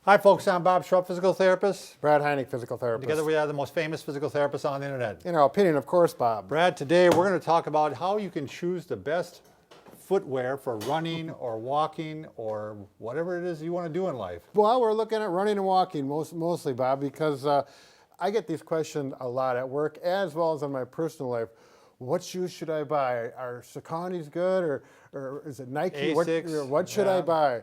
Hi folks, I'm Bob Schrupp, physical therapist. Brad Heineck, physical therapist. Together we are the most famous physical therapists on the internet. In our opinion, of course, Bob. Brad, today we're going to talk about how you can choose the best footwear for running or walking or whatever it is you want to do in life. Well, we're looking at running and walking mostly, Bob, because I get these questions a lot at work as well as in my personal life. What shoes should I buy? Are Saucony's good or is it Nike? Asics, What should I buy?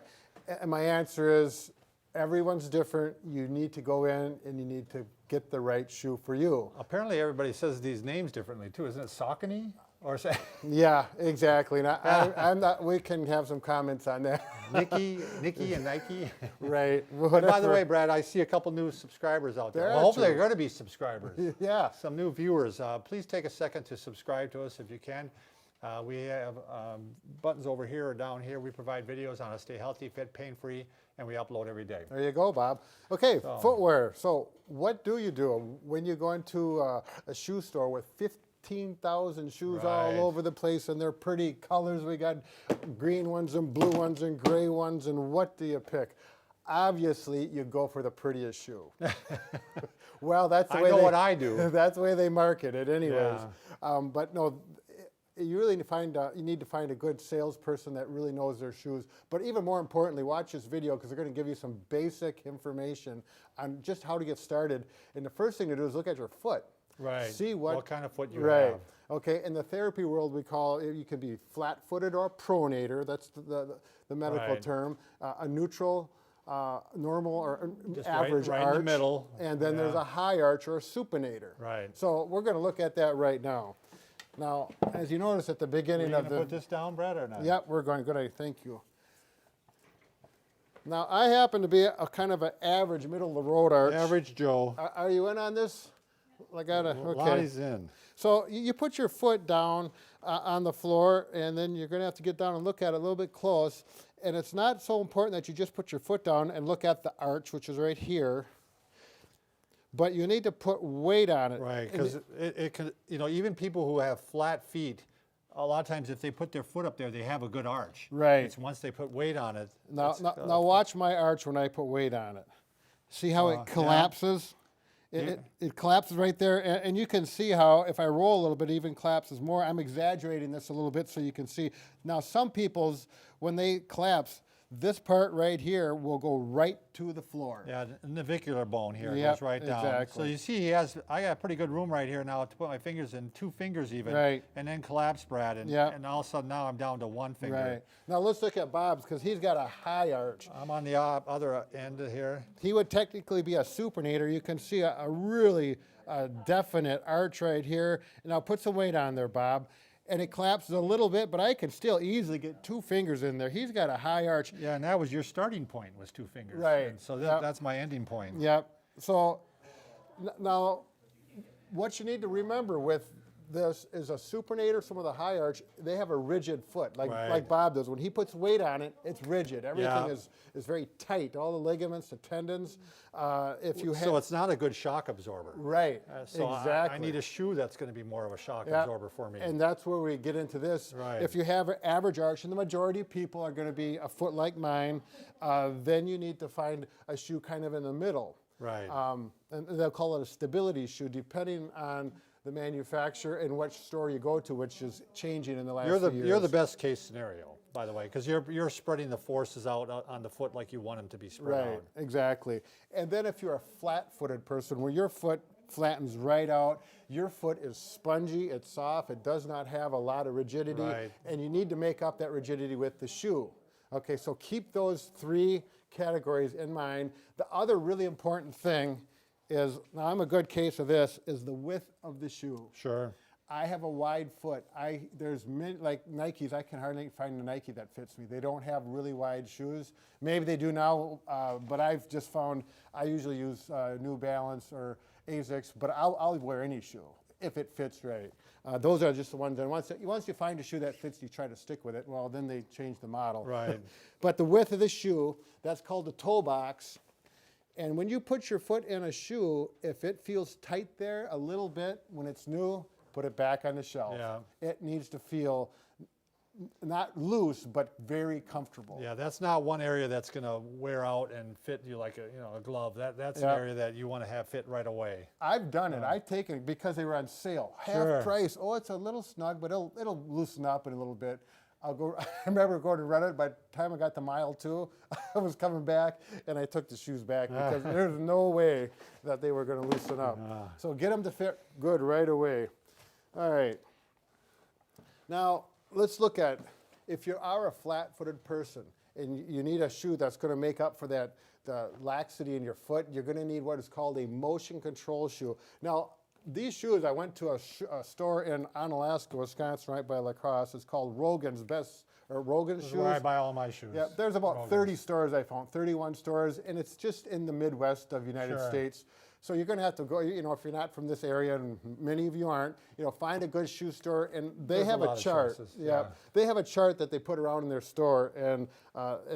And my answer is, everyone's different. You need to go in and you need to get the right shoe for you. Apparently everybody says these names differently too. Isn't it Saucony? Or Yeah, exactly. And I'm not, we can have some comments on that. Nikki and Nike. Right. And by the way, Brad, I see a couple new subscribers out there. Well, hopefully they're going to be subscribers. Yeah. Some new viewers. Please take a second to subscribe to us if you can. We have buttons over here or down here. We provide videos on how to stay healthy, fit, pain-free, and we upload every day. There you go, Bob. Okay, footwear. So what do you do when you go into a shoe store with 15,000 shoes all over the place, and they're pretty colors? We got green ones and blue ones and gray ones, and what do you pick? Obviously, you go for the prettiest shoe. Well, that's the way I know what I do. That's the way they market it anyways. Yeah. But no, you really need to find a good salesperson that really knows their shoes. But even more importantly, watch this video because they're going to give you some basic information on just how to get started. And the first thing to do is look at your foot. Right. See what kind of foot you have. Okay. In the therapy world, we call it, you can be flat-footed or pronator. That's the medical term. A neutral, normal, or just average right arch. In the middle. And then there's a high arch or a supinator. Right. So we're going to look at that right now. Now, as you notice at the beginning of the... put this down, Brad, or not? Yep, we're going. Good idea. Thank you. Now, I happen to be a kind of an average, middle-of-the-road arch. Average Joe. Are you in on this? Okay. Lonnie's in. So you put your foot down on the floor, and then you're going to have to get down and look at it a little bit close. And it's not so important that you just put your foot down and look at the arch, which is right here. But you need to put weight on it. Right, because it can, even people who have flat feet, a lot of times if they put their foot up there, they have a good arch. Right. It's once they put weight on it. Now watch my arch when I put weight on it. See how it collapses? Yeah. It collapses right there, and you can see how if I roll a little bit, it even collapses more. I'm exaggerating this a little bit so you can see. Now some people's, when they collapse, this part right here will go right to the floor. Yeah, the navicular bone here goes right down. Exactly. So you see, I got pretty good room right here now to put my fingers in, 2 fingers even, and then collapse, Brad, and all of a sudden now I'm down to 1 finger. Right. Now let's look at Bob's because he's got a high arch. I'm on the other end here. He would technically be a supinator. You can see a really definite arch right here. And I'll put some weight on there, Bob. And it collapses a little bit, but I can still easily get 2 fingers in there. He's got a high arch. Yeah, and that was your starting point, was 2 fingers. Right. And so that's my ending point. Yep. So now what you need to remember with this is a supinator, some of the high arch, they have a rigid foot, like Bob does. When he puts weight on it, it's rigid. Everything is very tight, all the ligaments, the tendons. So it's not a good shock absorber. Right, so exactly. I need a shoe that's going to be more of a shock absorber for me. And that's where we get into this. Right. If you have an average arch, and the majority of people are going to be a foot like mine, then you need to find a shoe kind of in the middle. Right. And they'll call it a stability shoe, depending on the manufacturer and which store you go to, which is changing in the last few years. You're the best case scenario, by the way, because you're spreading the forces out on the foot like you want them to be spread out. Right, exactly. And then if you're a flat-footed person, where your foot flattens right out, your foot is spongy, it's soft, it does not have a lot of rigidity, and you need to make up that rigidity with the shoe. Okay, so keep those 3 categories in mind. The other really important thing is, now I'm a good case of this, is the width of the shoe. Sure. I have a wide foot. There's many, like Nikes, I can hardly find a Nike that fits me. They don't have really wide shoes. Maybe they do now, but I've just found I usually use New Balance or Asics, but I'll wear any shoe if it fits right. Those are just the ones, and once you find a shoe that fits, you try to stick with it. Well, then they change the model. Right. But the width of the shoe, that's called the toe box. And when you put your foot in a shoe, if it feels tight there a little bit when it's new, put it back on the shelf. Yeah. It needs to feel not loose, but very comfortable. Yeah, that's not one area that's going to wear out and fit you like a glove. That's an Yeah. area that you want to have fit right away. I've done it. I've taken it because they were on sale, half Sure. price. Oh, it's a little snug, but it'll loosen up in a little bit. I'll go. I remember going to run it. By the time I got to mile 2, I was coming back, and I took the shoes back because there's no way that they were going to loosen up. So get them to fit good right away. All right. Now let's look at if you are a flat-footed person and you need a shoe that's going to make up for the laxity in your foot. You're going to need what is called a motion control shoe. Now, these shoes, I went to a store in Onalaska, Wisconsin, right by La Crosse. It's called Rogan's This is Shoes. where I buy all my shoes. Yeah, there's about Rogan's. 30 stores I found, 31 stores, and it's just in the Midwest of the United Sure. States. So you're going to have to go, if you're not from this area, and many of you aren't, find a good shoe store, and they There's have a a lot of chart. choices, Yeah, yeah. they have a chart that they put around in their store, and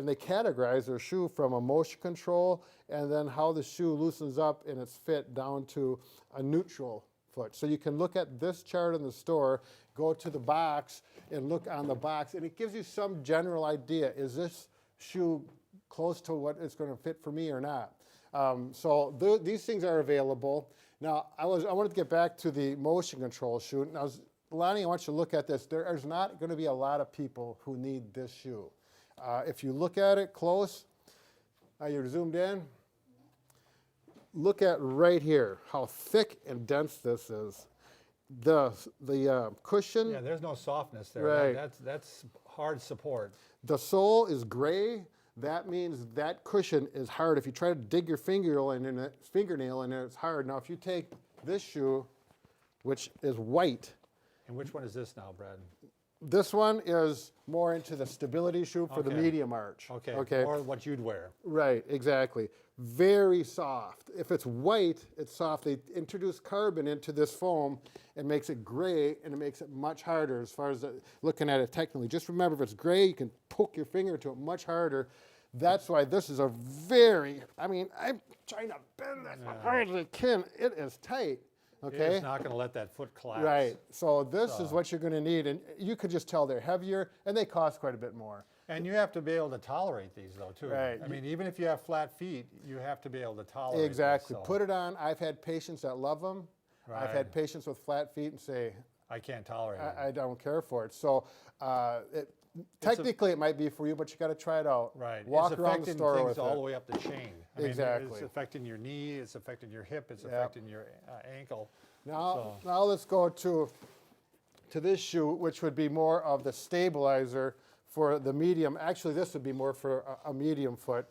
they categorize their shoe from a motion control, and then how the shoe loosens up in its fit down to a neutral foot. So you can look at this chart in the store, go to the box, and look on the box, and it gives you some general idea. Is this shoe close to what it's going to fit for me or not? These things are available. Now, I wanted to get back to the motion control shoe. Now, Lonnie, I want you to look at this. There's not going to be a lot of people who need this shoe. If you look at it close, you're zoomed in. Look at right here, how thick and dense this is. The cushion. Yeah, there's no softness there. Right. That's hard support. The sole is gray. That means that cushion is hard. If you try to dig your fingernail in it, it's hard. Now, if you take this shoe, which is white, And which one is this now, Brad? this one is more into the stability shoe for the Okay. medium arch. Okay. Or what you'd wear. Right, exactly. Very soft. If it's white, it's soft. They introduce carbon into this foam and makes it gray, and it makes it much harder as far as looking at it technically. Just remember, if it's gray, you can poke your finger to it much harder. That's why this is I'm trying to bend this as hard as I can. It is tight, okay? It's not going to let that foot collapse. Right, so this is what you're going to need, and you could just tell they're heavier, and they cost quite a bit more. And you have to be able to tolerate these, though, too. Right. I mean, even if you have flat feet, you have to be able to tolerate Exactly. this, so Put it on. I've had patients that love them. I've Right. had patients with flat feet and say, I can't tolerate it. I don't care for it. So technically it might be for you, but you got to try it out. Right. Walk it's around affecting the store things with all it. the way up the chain. I mean, Exactly. it's affecting your knee, it's affecting your hip, it's Yep. affecting your ankle. Now let's go to this shoe, which would be more of the stabilizer for the medium. Actually, this would be more for a medium foot.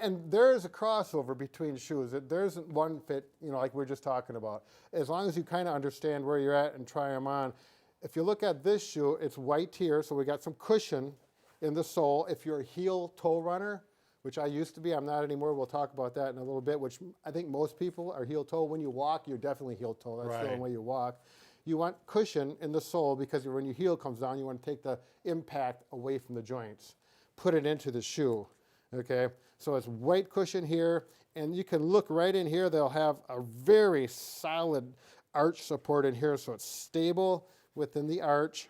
And there is a crossover between shoes. There isn't one fit, like we we're just talking about. As long as you kind of understand where you're at and try them on. If you look at this shoe, it's white here, so we got some cushion in the sole. If you're a heel-toe runner, which I used to be, I'm not anymore. We'll talk about that in a little bit, which I think most people are heel-toe. When you walk, you're definitely heel-toe. That's the Right. only way you walk. You want cushion in the sole because when your heel comes down, you want to take the impact away from the joints. Put it into the shoe, okay? So it's white cushion here, and you can look right in here. They'll have a very solid arch support in here, so it's stable within the arch.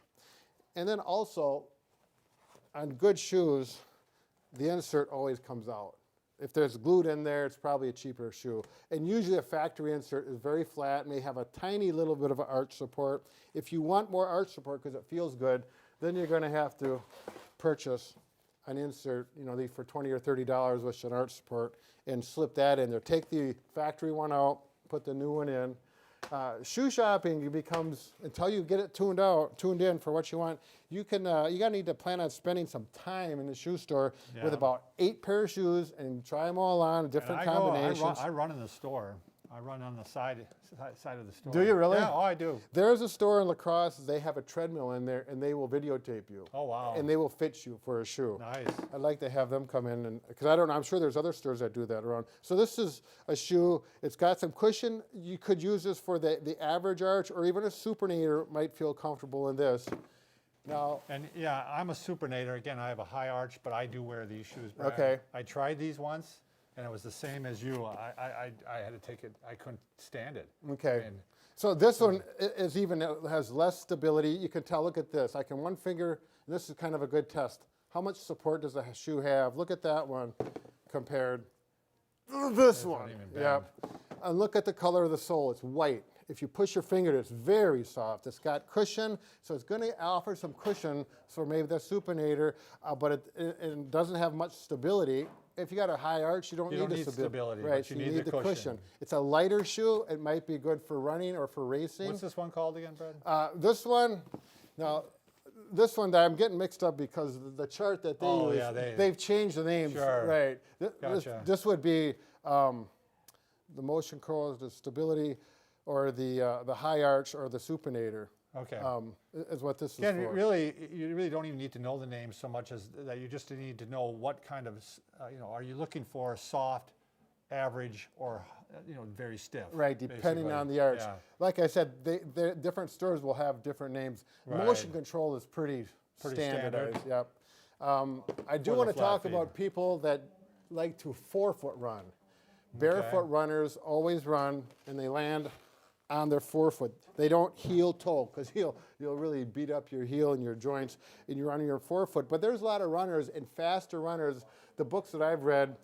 And then also, on good shoes, the insert always comes out. If there's glued in there, it's probably a cheaper shoe. And usually a factory insert is very flat, may have a tiny little bit of an arch support. If you want more arch support because it feels good, then you're going to have to purchase an insert, these for $20 or $30 with an arch support, and slip that in there. Take the factory one out, put the new one in. Shoe shopping becomes, until you get it tuned in for what you want, you're gonna need to plan on spending some time in the shoe store with Yeah. about 8 pair of shoes and try them all on, different combinations. I run in the store. I run on the side of the store. Do you really? Yeah, I do. There's a store in La Crosse, they have a treadmill in there, and they will videotape you. Oh, wow. And they will fit you for a shoe. Nice. I'd like to have them come in, because I don't know, I'm sure there's other stores that do that around. So this is a shoe, it's got some cushion. You could use this for the average arch, or even a supinator might feel comfortable in this. Now, And yeah, I'm a supinator. Again, I have a high arch, but I do wear these shoes, Brad. Okay. I tried these once, and it was the same as you. I had to take it. I couldn't stand it. okay. And So this one is even, it has less stability. You can tell, look at this. I can one finger, this is kind of a good test. How much support does a shoe have? Look at that one compared to this one. Yep. And look at the color of the sole. It's white. If you push your finger, it's very soft. It's got cushion, so it's going to offer some cushion for maybe the supinator, but it doesn't have much stability. If you got a high arch, you don't need the stability. Right, but you need the cushion. It's a lighter shoe. It might be good for running or for racing. What's this one called again, Brad? This one, now, this one that I'm getting mixed up because the chart that they use, they've changed the names. Sure. Right. Gotcha. This would be the motion control, the stability, or the high arch, or the supinator. Okay. Is what this Again, is for. you really don't even need to know the names so much as that you just need to know what kind of, are you looking for soft, average, or, very stiff? Right, depending basically. on the arch. Yeah. Like I said, different stores will have different names. Right. Motion control is pretty standardized. Yep. I do For want the to talk flat feet. about people that like to forefoot run. Barefoot runners always run, and they land on their forefoot. They don't heel toe, because you'll really beat up your heel and your joints, and you're on your forefoot. But there's a lot of runners and faster runners. The books that I've read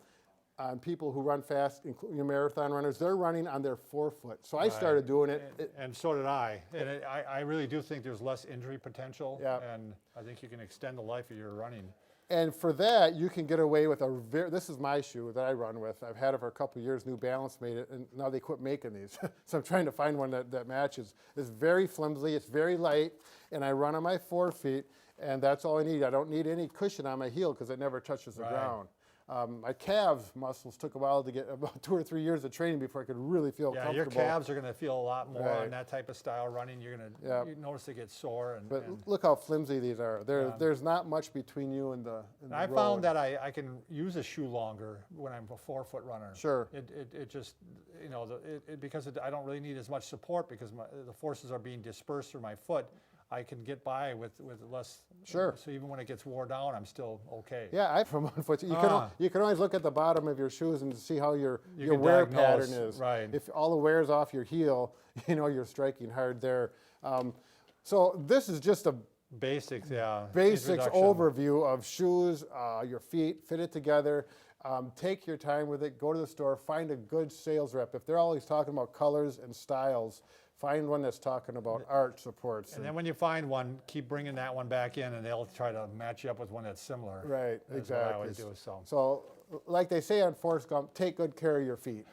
on people who run fast, including marathon runners, they're running on their forefoot. So I started doing it. And so did I. And I really do think there's less injury potential. Yeah. And I think you can extend the life of your running. And for that, you can get away with this is my shoe that I run with. I've had it for a couple of years. New Balance made it, and now they quit making these. So I'm trying to find one that matches. It's very flimsy, it's very light, and I run on my 4 feet, and that's all I need. I don't need any cushion on my heel because it never touches the ground. My calves muscles took a while to get, about 2 or 3 years of training before I could really feel comfortable. Your calves are going to feel a lot more on that type of style running. You're going to you notice they get sore. But look how flimsy these are. There's not much between you and the I road. found that I can use a shoe longer when I'm a 4-foot runner. Sure. It just, because I don't really need as much support because the forces are being dispersed through my foot. I can get by with less. Sure. So even when it gets wore down, I'm still okay. Yeah, from 1 foot. You can always look at the bottom of your shoes and see how your wear pattern is. Right. If all the wear's off your heel, you're striking hard there. So this is just a basics introduction. Overview of shoes, your feet, fit it together. Take your time with it. Go to the store. Find a good sales rep. If they're always talking about colors and styles, find one that's talking about arch supports. And then when you find one, keep bringing that one back in, and they'll try to match you up with one that's similar. Right, That's exactly. what I always do. So, like they say on Forrest Gump, take good care of your feet.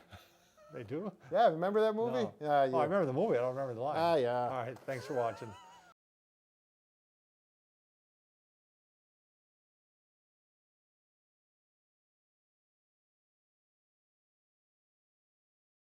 They do? Yeah, remember that movie? No. Yeah, Oh, I remember the movie. I don't remember the line. Yeah. All right, thanks for watching.